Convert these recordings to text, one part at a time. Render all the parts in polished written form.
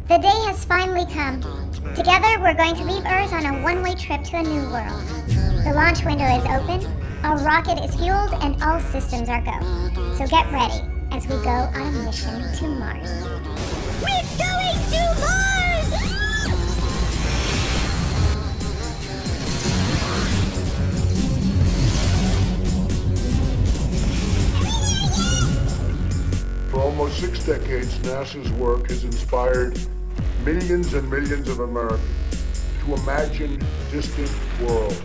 The day has finally come. Together, we're going to leave Earth on a one-way trip to a new world. The launch window is open, our rocket is fueled, and all systems are go. So get ready as we go on a mission to Mars. We're going to Mars! For almost 6 decades, NASA's work has inspired millions and millions of Americans to imagine distant worlds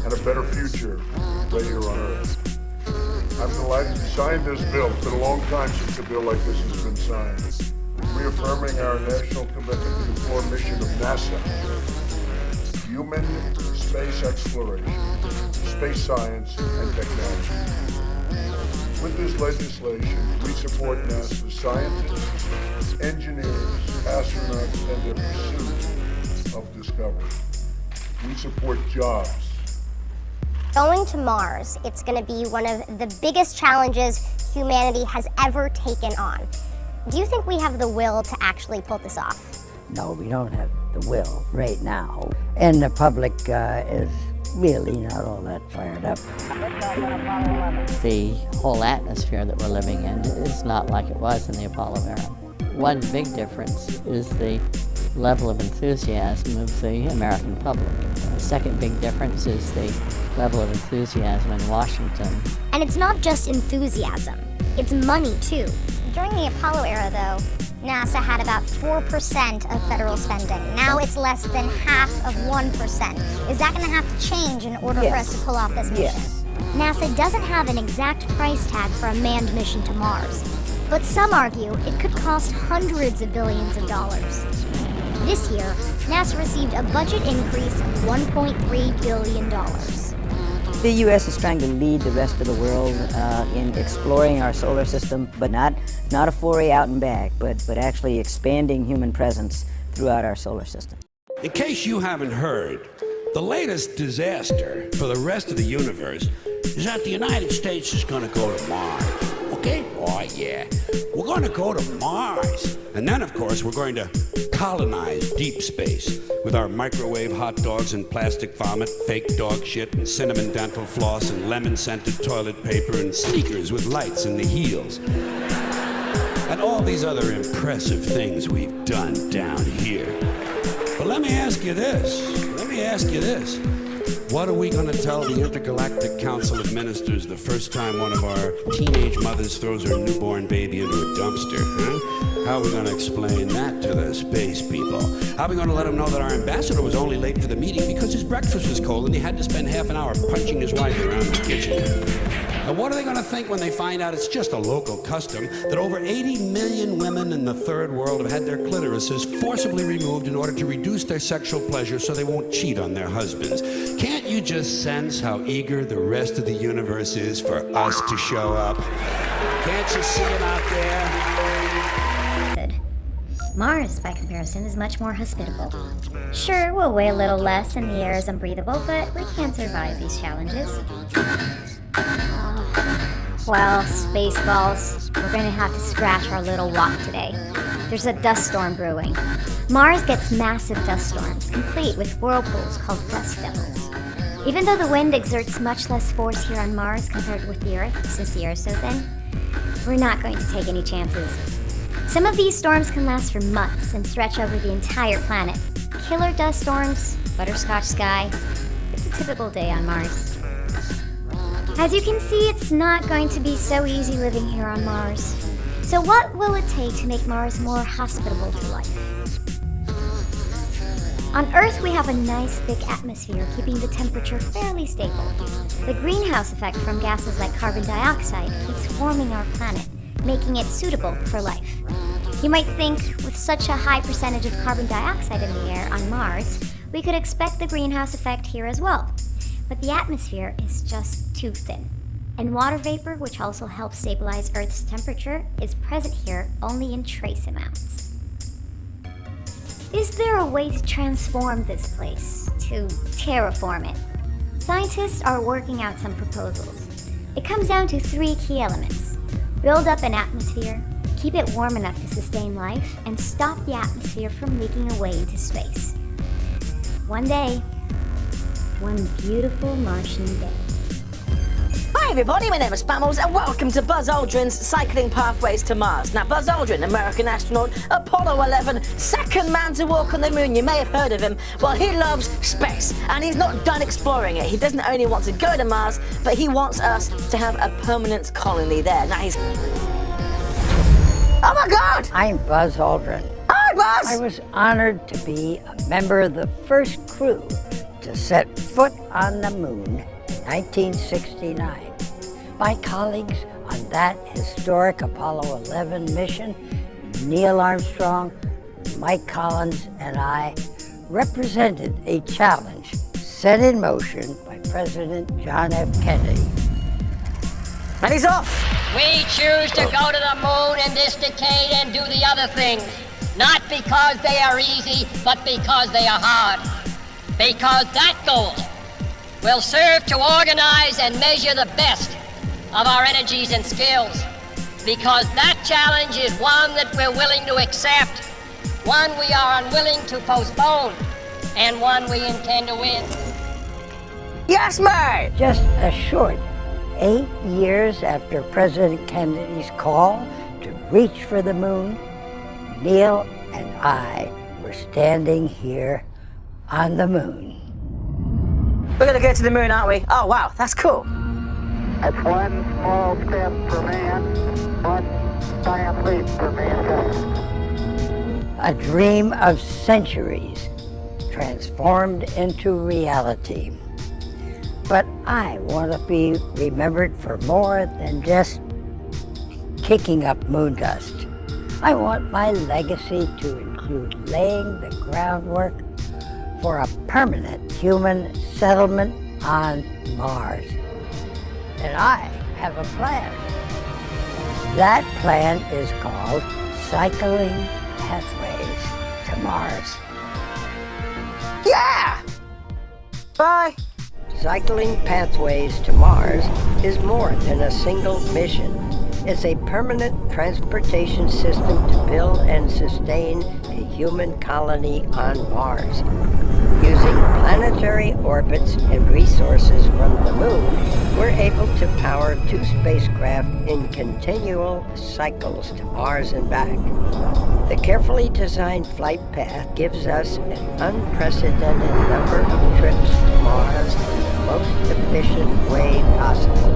and a better future right here on Earth. I'm delighted to sign this bill. It's been a long time since a bill like this has been signed, reaffirming our national commitment to the core mission of NASA: human space exploration, space science, and technology. With this legislation, we support NASA's scientists, engineers, astronauts, and their pursuit of discovery. We support jobs. Going to Mars, it's going to be one of the biggest challenges humanity has ever taken on. Do you think we have the will to actually pull this off? No, we don't have the will right now. And the public is really not all that fired up. The whole atmosphere that we're living in is not like it was in the Apollo era. One big difference is the level of enthusiasm of the American public. The second big difference is the level of enthusiasm in Washington. And it's not just enthusiasm, it's money too. During the Apollo era though, NASA had about 4% of federal spending. Now it's less than half of 1%. Is that going to have to change in order for us to pull off this mission? Yes. NASA doesn't have an exact price tag for a manned mission to Mars, but some argue it could cost hundreds of billions of dollars. This year, NASA received a budget increase of $1.3 billion. The U.S. is trying to lead the rest of the world in exploring our solar system, but not a foray out and back, but actually expanding human presence throughout our solar system. In case you haven't heard, the latest disaster for the rest of the universe is that the United States is going to go to Mars. Okay? Oh, yeah. We're going to go to Mars. And then, of course, we're going to colonize deep space with our microwave hot dogs and plastic vomit, fake dog shit, and cinnamon dental floss, and lemon-scented toilet paper, and sneakers with lights in the heels. And all these other impressive things we've done down here. But let me ask you this. What are we going to tell the Intergalactic Council of Ministers the first time one of our teenage mothers throws her newborn baby into a dumpster, huh? How are we going to explain that to the space people? How are we going to let them know that our ambassador was only late for the meeting because his breakfast was cold and he had to spend half an hour punching his wife around the kitchen? And what are they going to think when they find out it's just a local custom that over 80 million women in the third world have had their clitorises forcibly removed in order to reduce their sexual pleasure so they won't cheat on their husbands? Can't you just sense how eager the rest of the universe is for us to show up? Can't you see it out there? Mars, by comparison, is much more hospitable. Sure, we'll weigh a little less and the air is unbreathable, but we can survive these challenges. Well, Spaceballs, we're gonna have to scratch our little walk today. There's a dust storm brewing. Mars gets massive dust storms, complete with whirlpools called dust devils. Even though the wind exerts much less force here on Mars compared with the Earth, since the air is so thin, we're not going to take any chances. Some of these storms can last for months and stretch over the entire planet. Killer dust storms, butterscotch sky. It's a typical day on Mars. As you can see, it's not going to be so easy living here on Mars. So what will it take to make Mars more hospitable to life? On Earth, we have a nice thick atmosphere, keeping the temperature fairly stable. The greenhouse effect from gases like carbon dioxide keeps warming our planet, making it suitable for life. You might think, with such a high percentage of carbon dioxide in the air on Mars, we could expect the greenhouse effect here as well. But the atmosphere is just too thin. And water vapor, which also helps stabilize Earth's temperature, is present here only in trace amounts. Is there a way to transform this place, to terraform it? Scientists are working out some proposals. It comes down to 3 key elements: build up an atmosphere, keep it warm enough to sustain life, and stop the atmosphere from leaking away into space. One day, one beautiful Martian day. Hi everybody, my name is Spammels and welcome to Buzz Aldrin's Cycling Pathways to Mars. Now Buzz Aldrin, American astronaut, Apollo 11, second man to walk on the moon. You may have heard of him. Well, he loves space and he's not done exploring it. He doesn't only want to go to Mars, but he wants us to have a permanent colony there. Now he's... Oh my God! I'm Buzz Aldrin. Hi Buzz! I was honored to be a member of the first crew to set foot on the moon in 1969. My colleagues on that historic Apollo 11 mission, Neil Armstrong, Mike Collins, and I, represented a challenge set in motion by President John F. Kennedy. And he's off! We choose to go to the moon in this decade and do the other things, not because they are easy, but because they are hard. Because that goal will serve to organize and measure the best of our energies and skills. Because that challenge is one that we're willing to accept, one we are unwilling to postpone, and one we intend to win. Yes, mate! Just a short 8 years after President Kennedy's call to reach for the moon, Neil and I were standing here on the moon. We're gonna go to the moon, aren't we? Oh wow, that's cool. That's one small step for man, one giant leap for mankind. A dream of centuries transformed into reality. But I want to be remembered for more than just kicking up moon dust. I want my legacy to include laying the groundwork for a permanent human settlement on Mars. And I have a plan. That plan is called Cycling Pathways to Mars. Yeah! Bye! Cycling Pathways to Mars is more than a single mission. It's a permanent transportation system to build and sustain a human colony on Mars. Using planetary orbits and resources from the moon, we're able to power 2 spacecraft in continual cycles to Mars and back. The carefully designed flight path gives us an unprecedented number of trips to Mars in the most efficient way possible.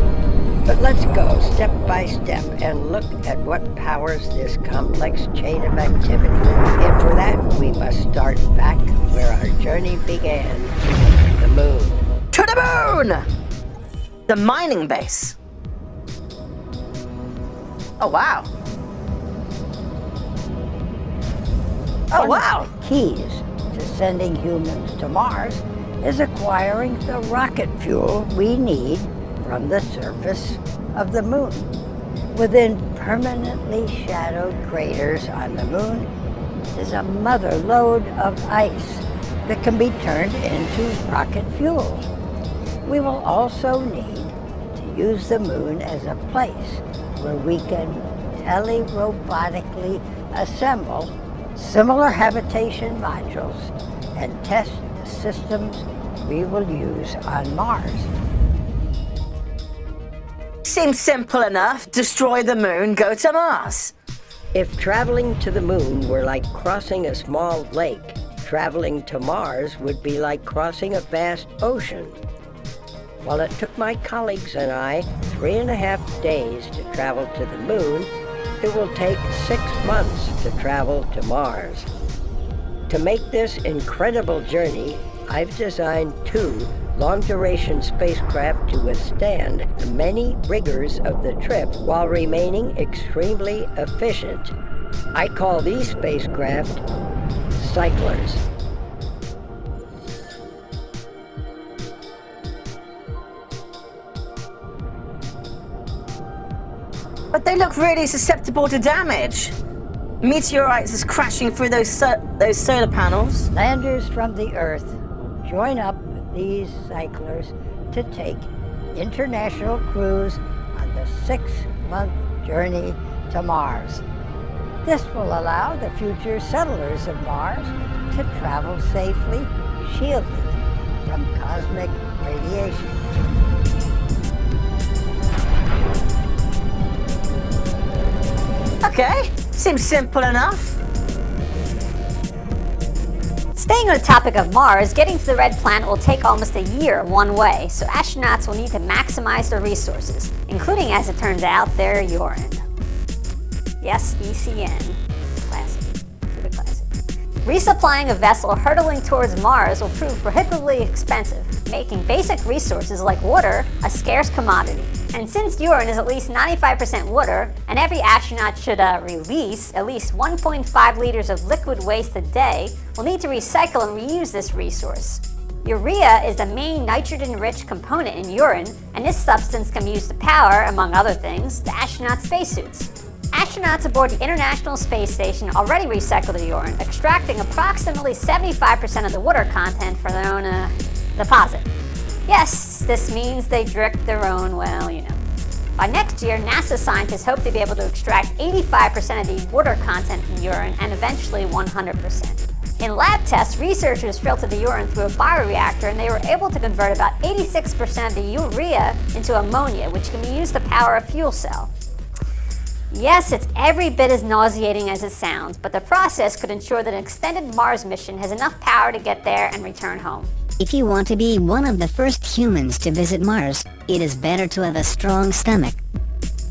But let's go step by step and look at what powers this complex chain of activity. And for that, we must start back where our journey began, the moon. To the moon! The mining base. Oh, wow. Oh, wow. One of the keys to sending humans to Mars is acquiring the rocket fuel we need from the surface of the moon. Within permanently shadowed craters on the moon is a mother lode of ice that can be turned into rocket fuel. We will also need to use the moon as a place where we can tele-robotically assemble similar habitation modules and test the systems we will use on Mars. Seems simple enough. Destroy the moon, go to Mars. If traveling to the moon were like crossing a small lake, traveling to Mars would be like crossing a vast ocean. While it took my colleagues and I 3.5 days to travel to the moon, it will take 6 months to travel to Mars. To make this incredible journey, I've designed 2 long-duration spacecraft to withstand the many rigors of the trip while remaining extremely efficient. I call these spacecraft cyclers. But they look really susceptible to damage. Meteorites is crashing through those solar panels. Landers from the Earth will join up with these cyclers to take international crews on the 6-month journey to Mars. This will allow the future settlers of Mars to travel safely, shielded from cosmic radiation. Okay, seems simple enough. Staying on the topic of Mars, getting to the red planet will take almost a year one way, so astronauts will need to maximize their resources, including, as it turns out, their urine. Yes, ECN. Classic. Super classic. Resupplying a vessel hurtling towards Mars will prove prohibitively expensive, making basic resources like water a scarce commodity. And since urine is at least 95% water, and every astronaut should release at least 1.5 liters of liquid waste a day, we'll need to recycle and reuse this resource. Urea is the main nitrogen-rich component in urine, and this substance can be used to power, among other things, the astronaut spacesuits. Astronauts aboard the International Space Station already recycle the urine, extracting approximately 75% of the water content for their own deposit. Yes, this means they drink their own, well, you know. By next year, NASA scientists hope to be able to extract 85% of the water content from urine and eventually 100%. In lab tests, researchers filtered the urine through a bioreactor and they were able to convert about 86% of the urea into ammonia, which can be used to power a fuel cell. Yes, it's every bit as nauseating as it sounds, but the process could ensure that an extended Mars mission has enough power to get there and return home. If you want to be one of the first humans to visit Mars, it is better to have a strong stomach.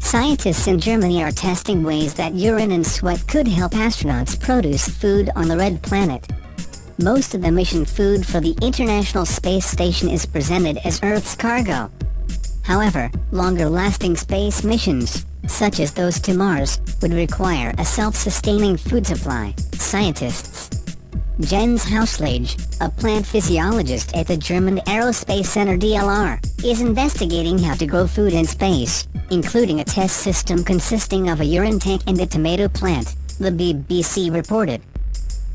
Scientists in Germany are testing ways that urine and sweat could help astronauts produce food on the red planet. Most of the mission food for the International Space Station is presented as Earth's cargo. However, longer-lasting space missions, such as those to Mars, would require a self-sustaining food supply. Scientists Jens Hauslage, a plant physiologist at the German Aerospace Center DLR, is investigating how to grow food in space, including a test system consisting of a urine tank and a tomato plant, the BBC reported.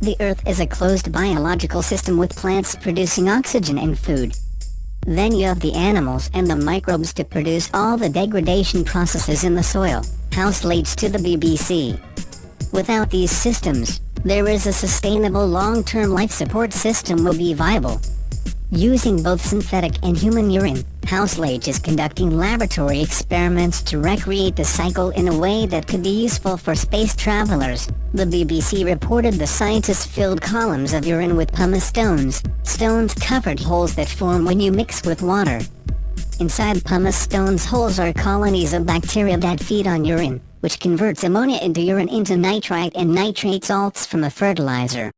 The Earth is a closed biological system with plants producing oxygen and food. Then you have the animals and the microbes to produce all the degradation processes in the soil, Hauslage to the BBC. Without these systems, there is a sustainable long-term life support system will be viable. Using both synthetic and human urine, Hauslage is conducting laboratory experiments to recreate the cycle in a way that could be useful for space travelers. The BBC reported the scientists filled columns of urine with pumice stones covered holes that form when you mix with water. Inside pumice stones holes are colonies of bacteria that feed on urine, which converts ammonia into urine into nitrite and nitrate salts from a fertilizer.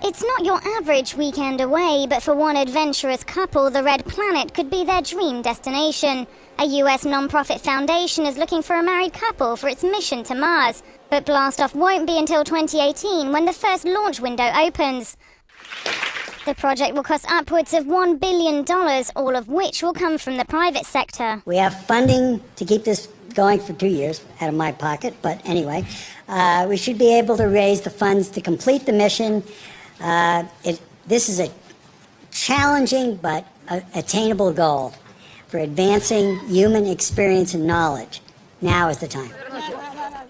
It's not your average weekend away, but for one adventurous couple, the Red Planet could be their dream destination. A US non-profit foundation is looking for a married couple for its mission to Mars, but blastoff won't be until 2018 when the first launch window opens. The project will cost upwards of $1 billion, all of which will come from the private sector. We have funding to keep this going for 2 years out of my pocket, but anyway, we should be able to raise the funds to complete the mission. This is a challenging but attainable goal for advancing human experience and knowledge. Now is the time.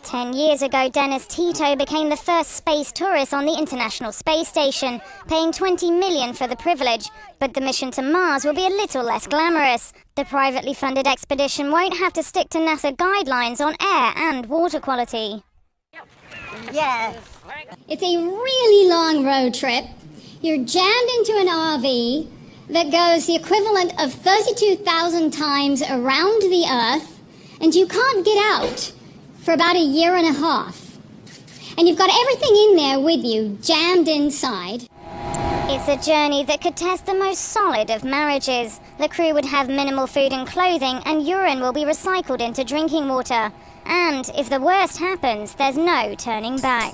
10 years ago, Dennis Tito became the first space tourist on the International Space Station, paying $20 million for the privilege. But the mission to Mars will be a little less glamorous. The privately funded expedition won't have to stick to NASA guidelines on air and water quality. Yes. It's a really long road trip. You're jammed into an RV that goes the equivalent of 32,000 times around the Earth, and you can't get out for about a year and a half. And you've got everything in there with you, jammed inside. It's a journey that could test the most solid of marriages. The crew would have minimal food and clothing, and urine will be recycled into drinking water. And if the worst happens, there's no turning back.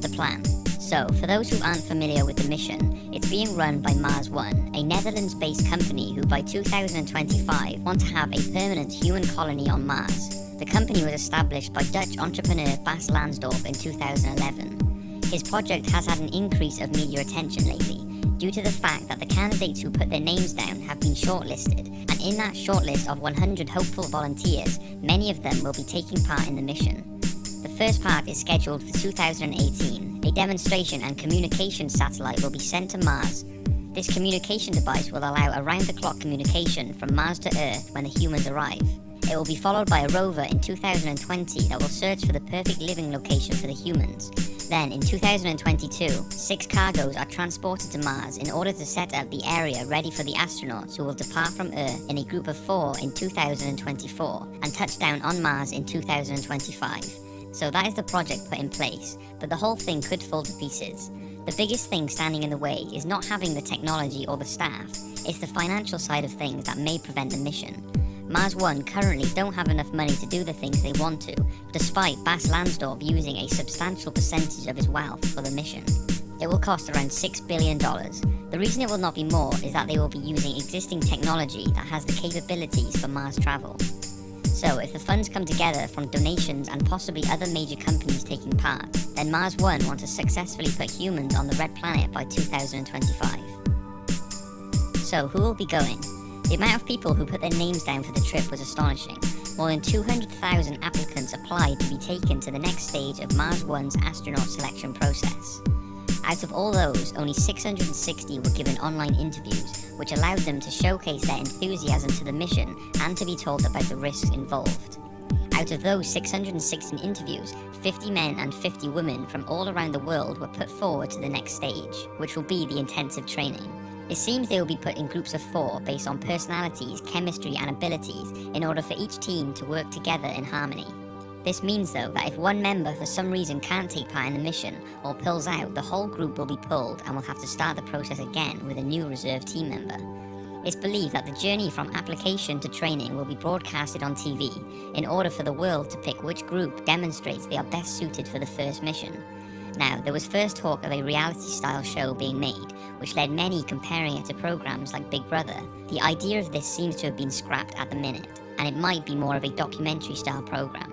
The plan. So, for those who aren't familiar with the mission, it's being run by Mars One, a Netherlands-based company who by 2025 want to have a permanent human colony on Mars. The company was established by Dutch entrepreneur Bas Lansdorp in 2011. His project has had an increase of media attention lately, due to the fact that the candidates who put their names down have been shortlisted, and in that shortlist of 100 hopeful volunteers, many of them will be taking part in the mission. The first part is scheduled for 2018. A demonstration and communication satellite will be sent to Mars. This communication device will allow around-the-clock communication from Mars to Earth when the humans arrive. It will be followed by a rover in 2020 that will search for the perfect living location for the humans. Then, in 2022, 6 cargoes are transported to Mars in order to set up the area ready for the astronauts who will depart from Earth in a group of 4 in 2024 and touch down on Mars in 2025. So that is the project put in place, but the whole thing could fall to pieces. The biggest thing standing in the way is not having the technology or the staff. It's the financial side of things that may prevent the mission. Mars One currently don't have enough money to do the things they want to, despite Bas Lansdorp using a substantial percentage of his wealth for the mission. It will cost around $6 billion. The reason it will not be more is that they will be using existing technology that has the capabilities for Mars travel. So if the funds come together from donations and possibly other major companies taking part, then Mars One want to successfully put humans on the Red Planet by 2025. So who will be going? The amount of people who put their names down for the trip was astonishing. More than 200,000 applicants applied to be taken to the next stage of Mars One's astronaut selection process. Out of all those, only 660 were given online interviews, which allowed them to showcase their enthusiasm to the mission and to be told about the risks involved. Out of those 616 interviews, 50 men and 50 women from all around the world were put forward to the next stage, which will be the intensive training. It seems they will be put in groups of 4 based on personalities, chemistry and abilities in order for each team to work together in harmony. This means though that if one member for some reason can't take part in the mission or pulls out, the whole group will be pulled and will have to start the process again with a new reserve team member. It's believed that the journey from application to training will be broadcasted on TV in order for the world to pick which group demonstrates they are best suited for the first mission. Now, there was first talk of a reality-style show being made, which led many comparing it to programs like Big Brother. The idea of this seems to have been scrapped at the minute, and it might be more of a documentary-style program.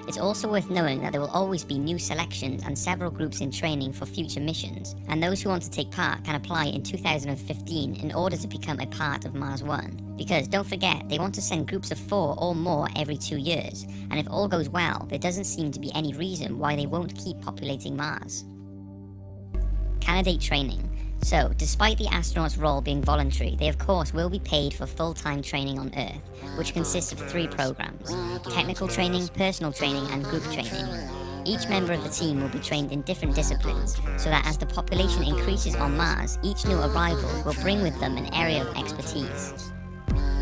It's also worth knowing that there will always be new selections and several groups in training for future missions, and those who want to take part can apply in 2015 in order to become a part of Mars One. Because don't forget, they want to send groups of 4 or more every 2 years, and if all goes well, there doesn't seem to be any reason why they won't keep populating Mars. Candidate training. So, despite the astronauts' role being voluntary, they of course will be paid for full-time training on Earth, which consists of 3 programs: technical training, personal training, and group training. Each member of the team will be trained in different disciplines, so that as the population increases on Mars, each new arrival will bring with them an area of expertise.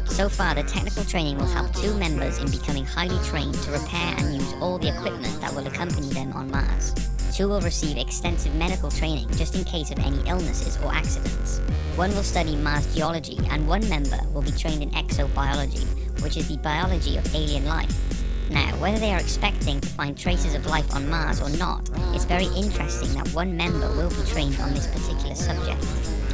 So far, the technical training will help 2 members in becoming highly trained to repair and use all the equipment that will accompany them on Mars. 2 will receive extensive medical training just in case of any illnesses or accidents. 1 will study Mars geology, and 1 member will be trained in exobiology, which is the biology of alien life. Now, whether they are expecting to find traces of life on Mars or not, it's very interesting that 1 member will be trained on this particular subject.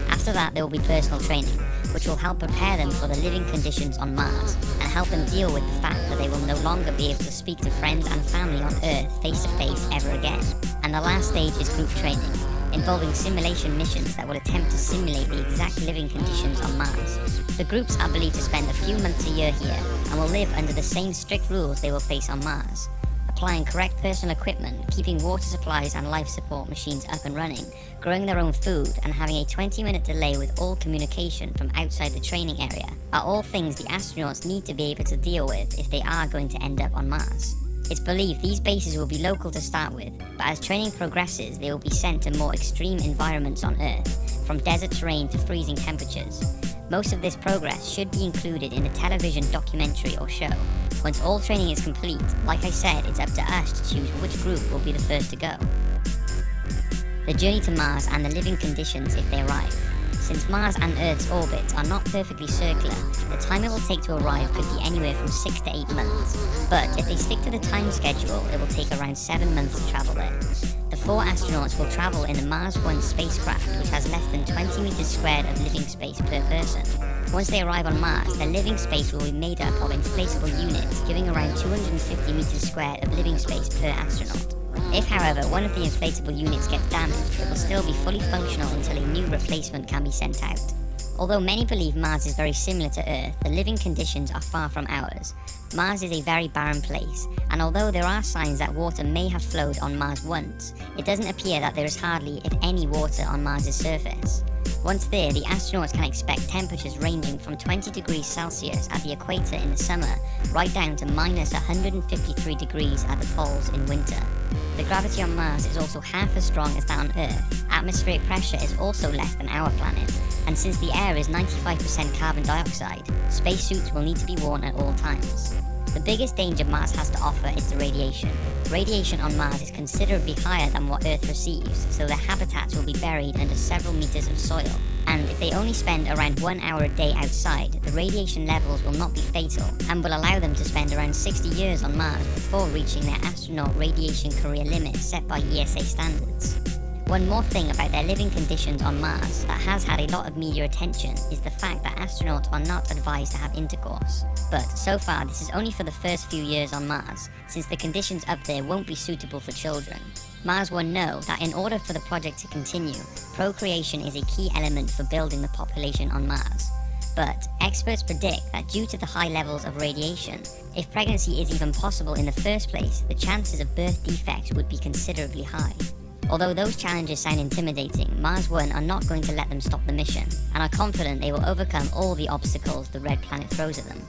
After that, there will be personal training, which will help prepare them for the living conditions on Mars and help them deal with the fact that they will no longer be able to speak to friends and family on Earth face to face ever again. And the last stage is group training, involving simulation missions that will attempt to simulate the exact living conditions on Mars. The groups are believed to spend a few months a year here and will live under the same strict rules they will face on Mars. Applying correct personal equipment, keeping water supplies and life support machines up and running, growing their own food, and having a 20-minute delay with all communication from outside the training area are all things the astronauts need to be able to deal with if they are going to end up on Mars. It's believed these bases will be local to start with, but as training progresses, they will be sent to more extreme environments on Earth, from desert terrain to freezing temperatures. Most of this progress should be included in the television documentary or show. Once all training is complete, like I said, it's up to us to choose which group will be the first to go. The journey to Mars and the living conditions if they arrive. Since Mars and Earth's orbits are not perfectly circular, the time it will take to arrive could be anywhere from 6 to 8 months. But if they stick to the time schedule, it will take around 7 months to travel there. The 4 astronauts will travel in the Mars One spacecraft, which has less than 20 meters squared of living space per person. Once they arrive on Mars, their living space will be made up of inflatable units, giving around 250 meters squared of living space per astronaut. If, however, one of the inflatable units gets damaged, it will still be fully functional until a new replacement can be sent out. Although many believe Mars is very similar to Earth, the living conditions are far from ours. Mars is a very barren place, and although there are signs that water may have flowed on Mars once, it doesn't appear that there is hardly, if any, water on Mars' surface. Once there, the astronauts can expect temperatures ranging from 20 degrees Celsius at the equator in the summer, right down to minus 153 degrees at the poles in winter. The gravity on Mars is also half as strong as that on Earth. Atmospheric pressure is also less than our planet, and since the air is 95% carbon dioxide, spacesuits will need to be worn at all times. The biggest danger Mars has to offer is the radiation. Radiation on Mars is considerably higher than what Earth receives, so their habitats will be buried under several meters of soil. And if they only spend around 1 hour a day outside, the radiation levels will not be fatal and will allow them to spend around 60 years on Mars before reaching their astronaut radiation career limit set by ESA standards. One more thing about their living conditions on Mars that has had a lot of media attention is the fact that astronauts are not advised to have intercourse. But so far, this is only for the first few years on Mars, since the conditions up there won't be suitable for children. Mars One know that in order for the project to continue, procreation is a key element for building the population on Mars. But experts predict that due to the high levels of radiation, if pregnancy is even possible in the first place, the chances of birth defects would be considerably high. Although those challenges sound intimidating, Mars One are not going to let them stop the mission, and are confident they will overcome all the obstacles the Red Planet throws at them.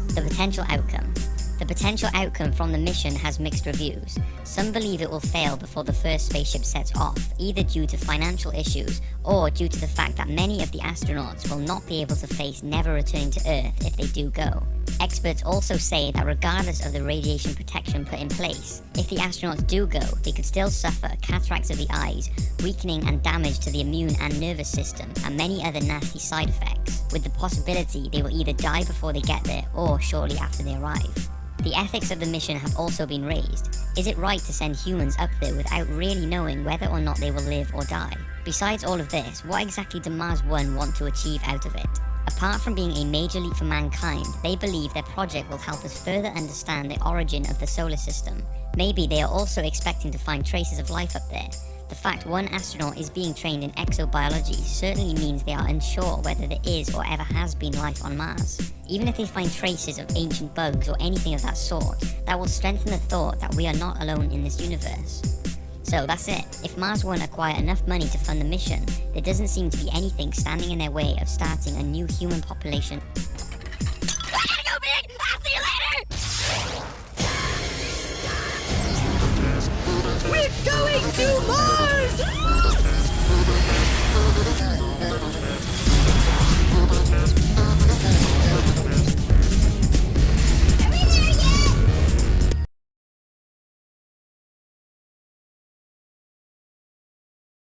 The potential outcome. The potential outcome from the mission has mixed reviews. Some believe it will fail before the first spaceship sets off, either due to financial issues or due to the fact that many of the astronauts will not be able to face never returning to Earth if they do go. Experts also say that regardless of the radiation protection put in place, if the astronauts do go, they could still suffer cataracts of the eyes, weakening and damage to the immune and nervous system, and many other nasty side effects, with the possibility they will either die before they get there or shortly after they arrive. The ethics of the mission have also been raised. Is it right to send humans up there without really knowing whether or not they will live or die? Besides all of this, what exactly does Mars One want to achieve out of it? Apart from being a major leap for mankind, they believe their project will help us further understand the origin of the solar system. Maybe they are also expecting to find traces of life up there. The fact one astronaut is being trained in exobiology certainly means they are unsure whether there is or ever has been life on Mars. Even if they find traces of ancient bugs or anything of that sort, that will strengthen the thought that we are not alone in this universe. So that's it. If Mars One acquire enough money to fund the mission, there doesn't seem to be anything standing in their way of starting a new human population. I gotta go, Big! I'll see you later! We're going to Mars!